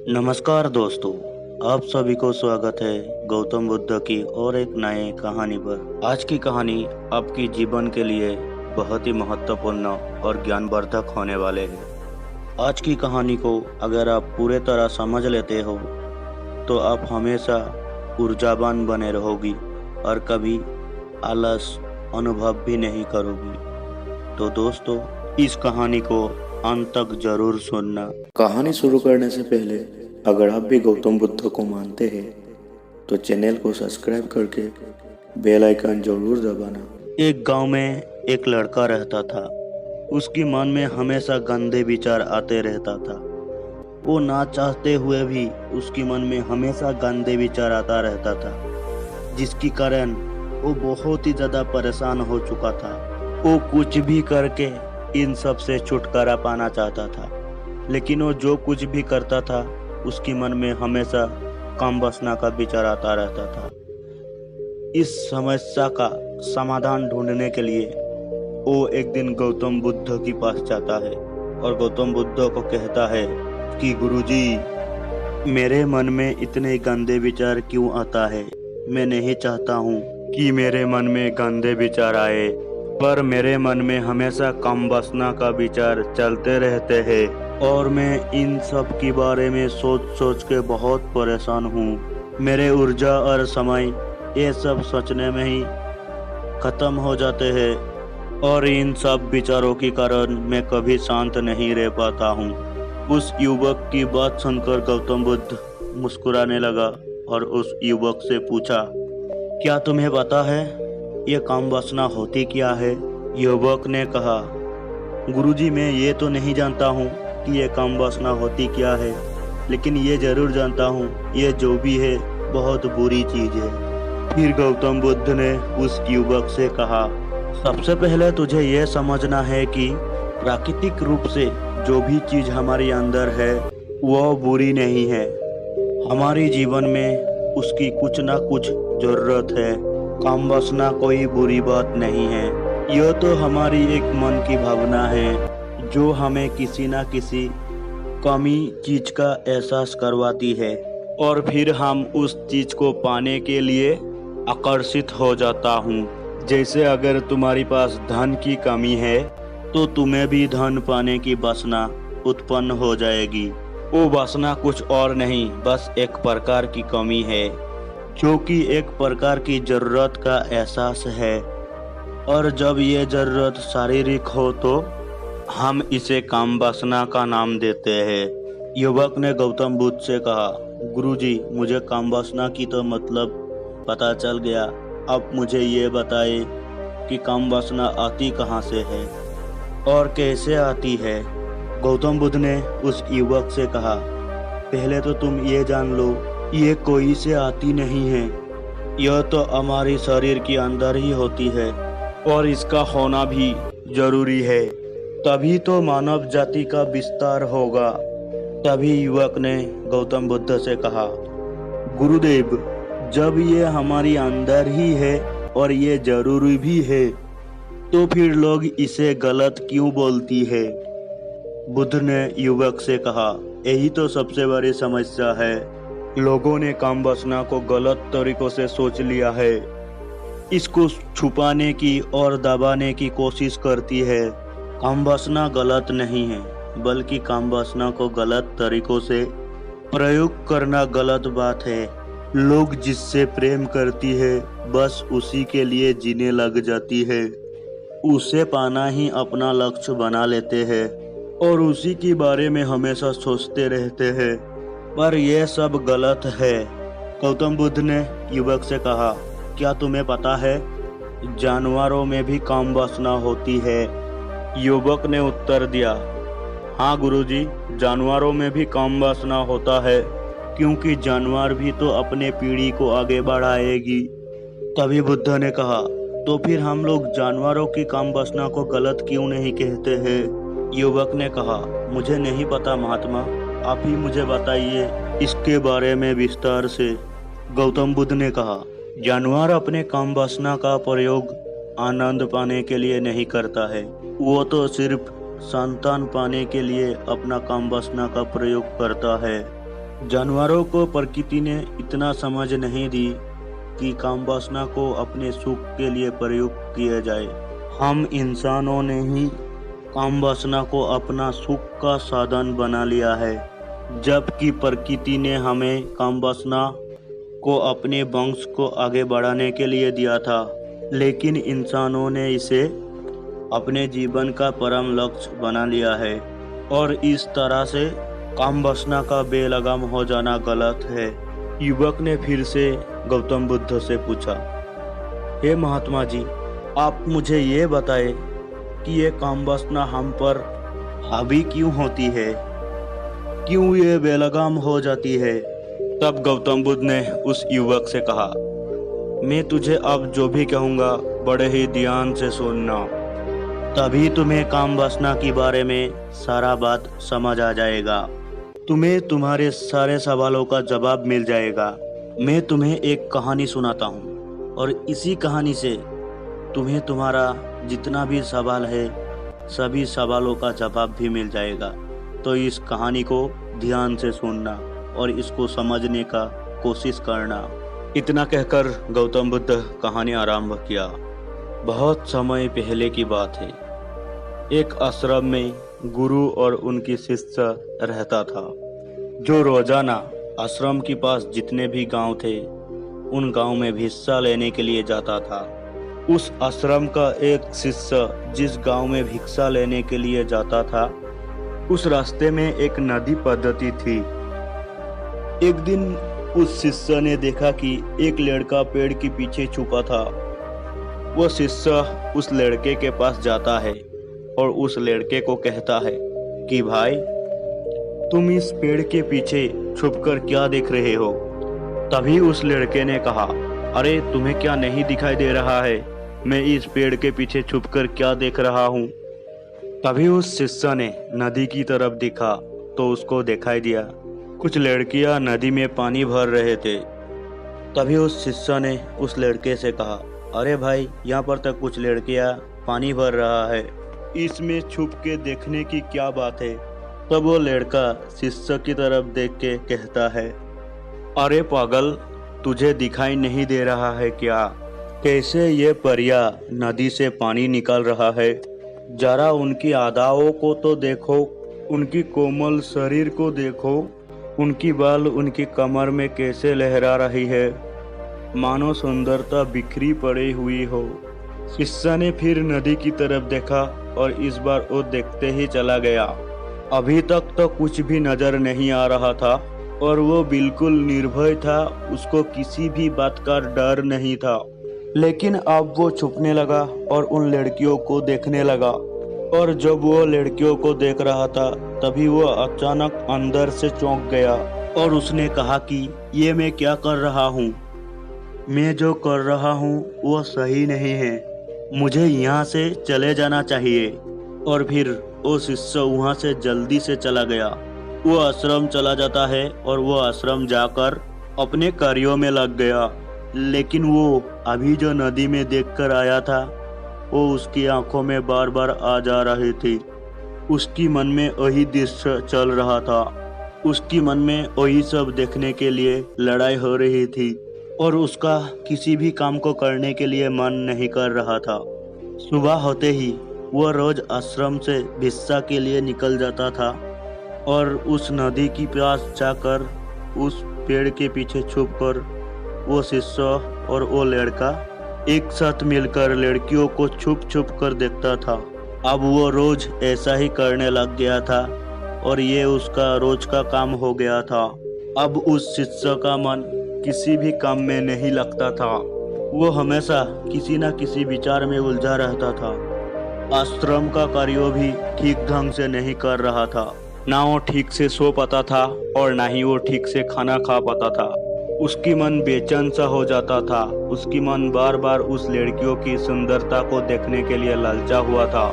नमस्कार दोस्तों, आप सभी को स्वागत है गौतम बुद्ध की और एक नए कहानी पर। आज की कहानी आपकी जीवन के लिए बहुत ही महत्वपूर्ण और ज्ञानवर्धक होने वाले है। आज की कहानी को अगर आप पूरे तरह समझ लेते हो तो आप हमेशा ऊर्जावान बने रहोगी और कभी आलस अनुभव भी नहीं करोगी। तो दोस्तों, इस कहानी को अंत तक जरूर सुनना। कहानी शुरू करने से पहले अगर आप भी गौतम बुद्ध को मानते हैं तो चैनल को सब्सक्राइब करके बेल आइकन जरूर दबाना। एक गांव में एक लड़का रहता था। उसकी मन में हमेशा गंदे विचार आते रहता था। वो ना चाहते हुए भी उसकी मन में हमेशा गंदे विचार आता रहता था, जिसके कारण वो बहुत ही ज्यादा परेशान हो चुका था। वो कुछ भी करके इन सब से छुटकारा पाना चाहता था, लेकिन वो जो कुछ भी करता था उसकी मन में हमेशा काम वासना का विचार आता रहता था। इस समस्या का समाधान ढूंढने के लिए वो एक दिन गौतम बुद्ध के पास जाता है और गौतम बुद्ध को कहता है कि गुरुजी, मेरे मन में इतने गंदे विचार क्यों आता है। मैं नहीं चाहता हूँ कि मेरे मन में गंदे विचार आए, पर मेरे मन में हमेशा काम वासना का विचार चलते रहते हैं और मैं इन सब के बारे में सोच सोच के बहुत परेशान हूँ। मेरे ऊर्जा और समय ये सब सोचने में ही खत्म हो जाते हैं और इन सब विचारों के कारण मैं कभी शांत नहीं रह पाता हूँ। उस युवक की बात सुनकर गौतम बुद्ध मुस्कुराने लगा और उस युवक से पूछा, क्या तुम्हें पता है ये काम वासना होती क्या है? युवक ने कहा, गुरुजी, मैं ये तो नहीं जानता हूँ कि ये काम वासना होती क्या है, लेकिन ये जरूर जानता हूँ ये जो भी है बहुत बुरी चीज है। फिर गौतम बुद्ध ने उस युवक से कहा, सबसे पहले तुझे ये समझना है कि प्राकृतिक रूप से जो भी चीज हमारे अंदर है वह बुरी नहीं है। हमारे जीवन में उसकी कुछ ना कुछ जरूरत है। काम वासना कोई बुरी बात नहीं है। यह तो हमारी एक मन की भावना है जो हमें किसी ना किसी कमी चीज का एहसास करवाती है और फिर हम उस चीज को पाने के लिए आकर्षित हो जाता हूँ। जैसे अगर तुम्हारे पास धन की कमी है तो तुम्हें भी धन पाने की वासना उत्पन्न हो जाएगी। वो वासना कुछ और नहीं, बस एक प्रकार की कमी है जो कि एक प्रकार की जरूरत का एहसास है, और जब ये जरूरत शारीरिक हो तो हम इसे काम वासना का नाम देते हैं। युवक ने गौतम बुद्ध से कहा, गुरुजी, मुझे काम वासना की तो मतलब पता चल गया। अब मुझे ये बताइए कि काम वासना आती कहाँ से है और कैसे आती है? गौतम बुद्ध ने उस युवक से कहा, पहले तो तुम ये जान लो, ये कोई से आती नहीं है। यह तो हमारे शरीर के अंदर ही होती है और इसका होना भी जरूरी है, तभी तो मानव जाति का विस्तार होगा। तभी युवक ने गौतम बुद्ध से कहा, गुरुदेव, जब ये हमारे अंदर ही है और ये जरूरी भी है तो फिर लोग इसे गलत क्यों बोलती है? बुद्ध ने युवक से कहा, यही तो सबसे बड़ी समस्या है। लोगों ने काम वासना को गलत तरीकों से सोच लिया है। इसको छुपाने की और दबाने की कोशिश करती है। काम वासना गलत नहीं है, बल्कि काम वासना को गलत तरीकों से प्रयोग करना गलत बात है। लोग जिससे प्रेम करती है बस उसी के लिए जीने लग जाती है। उसे पाना ही अपना लक्ष्य बना लेते हैं और उसी के बारे में हमेशा सोचते रहते हैं, पर यह सब गलत है। गौतम बुद्ध ने युवक से कहा, क्या तुम्हें पता है जानवरों में भी काम वासना होती है? युवक ने उत्तर दिया, हाँ गुरुजी, जानवरों में भी काम वासना होता है, क्योंकि जानवर भी तो अपने पीढ़ी को आगे बढ़ाएगी। तभी बुद्ध ने कहा, तो फिर हम लोग जानवरों की काम वासना को गलत क्यों नहीं कहते हैं? युवक ने कहा, मुझे नहीं पता महात्मा, आप ही मुझे बताइए इसके बारे में विस्तार से। गौतम बुद्ध ने कहा, जानवर अपने काम वासना का प्रयोग आनंद पाने के लिए नहीं करता है, वो तो सिर्फ संतान पाने के लिए अपना काम वासना का प्रयोग करता है। जानवरों को प्रकृति ने इतना समझ नहीं दी कि काम वासना को अपने सुख के लिए प्रयुक्त किया जाए। हम इंसानों ने ही काम वासना को अपना सुख का साधन बना लिया है, जबकि प्रकृति ने हमें काम वासना को अपने वंश को आगे बढ़ाने के लिए दिया था, लेकिन इंसानों ने इसे अपने जीवन का परम लक्ष्य बना लिया है और इस तरह से काम वासना का बेलगाम हो जाना गलत है। युवक ने फिर से गौतम बुद्ध से पूछा, हे महात्मा जी, आप मुझे ये बताएं कि ये काम वासना हम पर हावी क्यों होती है, क्यों ये बेलगाम हो जाती है। तब गौतम बुद्ध ने उस युवक से कहा, मैं तुझे अब जो भी कहूँगा बड़े ही ध्यान से सुनना, तभी तुम्हें काम वासना के बारे में सारा बात समझ आ जाएगा। तुम्हें तुम्हारे सारे सवालों का जवाब मिल जाएगा। मैं तुम्हें एक कहानी सुनाता हूँ और इसी कहानी से तुम्हें तुम्हारा जितना भी सवाल है सभी सवालों का जवाब भी मिल जाएगा। तो इस कहानी को ध्यान से सुनना और इसको समझने का कोशिश करना। इतना कहकर गौतम बुद्ध कहानी आरंभ किया। बहुत समय पहले की बात है। एक आश्रम में गुरु और उनकी शिष्य रहता था, जो रोजाना आश्रम के पास जितने भी गांव थे उन गांव में हिस्सा लेने के लिए जाता था। उस आश्रम का एक शिष्य जिस गांव में भिक्षा लेने के लिए जाता था, उस रास्ते में एक नदी पद्धति थी। एक दिन उस शिष्य ने देखा कि एक लड़का पेड़ के पीछे छुपा था। वो शिष्य उस लड़के के पास जाता है और उस लड़के को कहता है कि भाई, तुम इस पेड़ के पीछे छुपकर क्या देख रहे हो। तभी उस लड़के ने कहा, अरे तुम्हें क्या नहीं दिखाई दे रहा है, मैं इस पेड़ के पीछे छुपकर क्या देख रहा हूँ। तभी उस शिष्य ने नदी की तरफ देखा तो उसको दिखाई दिया कुछ लड़कियां नदी में पानी भर रहे थे। तभी उस शिष्य ने उस लड़के से कहा, अरे भाई, यहाँ पर तक कुछ लड़कियां पानी भर रहा है, इसमें छुप के देखने की क्या बात है। तब वो लड़का शिष्य की तरफ देख के कहता है, अरे पागल, तुझे दिखाई नहीं दे रहा है क्या, कैसे ये परिया नदी से पानी निकाल रहा है। जरा उनकी अदाओं को तो देखो, उनकी कोमल शरीर को देखो, उनकी बाल उनकी कमर में कैसे लहरा रही है, मानो सुंदरता बिखरी पड़ी हुई हो। शिष्य ने फिर नदी की तरफ देखा और इस बार वो देखते ही चला गया। अभी तक तो कुछ भी नजर नहीं आ रहा था और वो बिल्कुल निर्भय था, उसको किसी भी बात का डर नहीं था। लेकिन अब वो छुपने लगा और उन लड़कियों को देखने लगा, और जब वो लड़कियों को देख रहा था तभी वो अचानक अंदर से चौंक गया और उसने कहा कि ये मैं क्या कर रहा हूँ, मैं जो कर रहा हूँ वो सही नहीं है, मुझे यहाँ से चले जाना चाहिए। और फिर वो शिष्य वहाँ से जल्दी से चला गया। वो आश्रम चला जाता है और वो आश्रम जाकर अपने कार्यों में लग गया। लेकिन वो अभी जो नदी में देखकर आया था वो उसकी आंखों में बार बार आ जा रही थी। उसकी मन में वही दृश्य चल रहा था, उसकी मन में वही सब देखने के लिए लड़ाई हो रही थी और उसका किसी भी काम को करने के लिए मन नहीं कर रहा था। सुबह होते ही वह रोज आश्रम से भिक्षा के लिए निकल जाता था और उस नदी के पास जाकर उस पेड़ के पीछे छुपकर वो शिष्य और वो लड़का एक साथ मिलकर लड़कियों को छुप छुप कर देखता था। अब वो रोज ऐसा ही करने लग गया था और ये उसका रोज का काम हो गया था। अब उस शिष्य का मन किसी भी काम में नहीं लगता था, वो हमेशा किसी न किसी विचार में उलझा रहता था। आश्रम का कार्य भी ठीक ढंग से नहीं कर रहा था, ना वो ठीक से सो पाता था और ना ही वो ठीक से खाना खा पाता था। उसकी मन बेचैन सा हो जाता था, उसकी मन बार बार उस लड़कियों की सुंदरता को देखने के लिए ललचा हुआ था।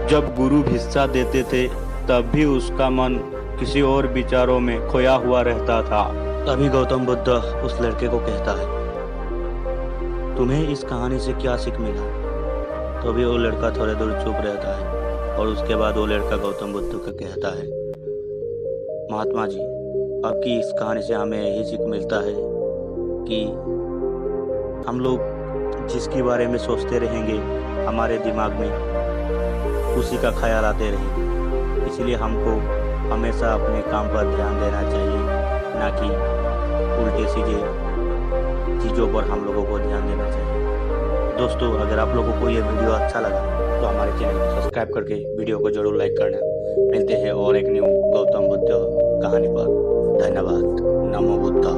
जब गुरु भिक्षा देते थे तब भी उसका मन किसी और विचारों में खोया हुआ रहता था। तभी गौतम बुद्ध उस लड़के को कहता है, तुम्हें इस कहानी से क्या सीख मिला। तो भी वो लड़का थोड़े दूर चुप रहता है और उसके बाद वो लड़का गौतम बुद्ध को कहता है, महात्मा जी, आपकी इस कहानी से हमें यही सीख मिलता है कि हम लोग जिसके बारे में सोचते रहेंगे हमारे दिमाग में उसी का ख्याल आते रहेंगे। इसलिए हमको हमेशा अपने काम पर ध्यान देना चाहिए, ना कि उल्टे सीधे चीज़ों पर हम लोगों को ध्यान देना चाहिए। दोस्तों, अगर आप लोगों को ये वीडियो अच्छा लगा तो हमारे चैनल को सब्सक्राइब करके वीडियो को जरूर लाइक करना। मिलते हैं और एक न्यू गौतम बुद्ध कहानी पर। धन्यवाद। नमो बुद्धा।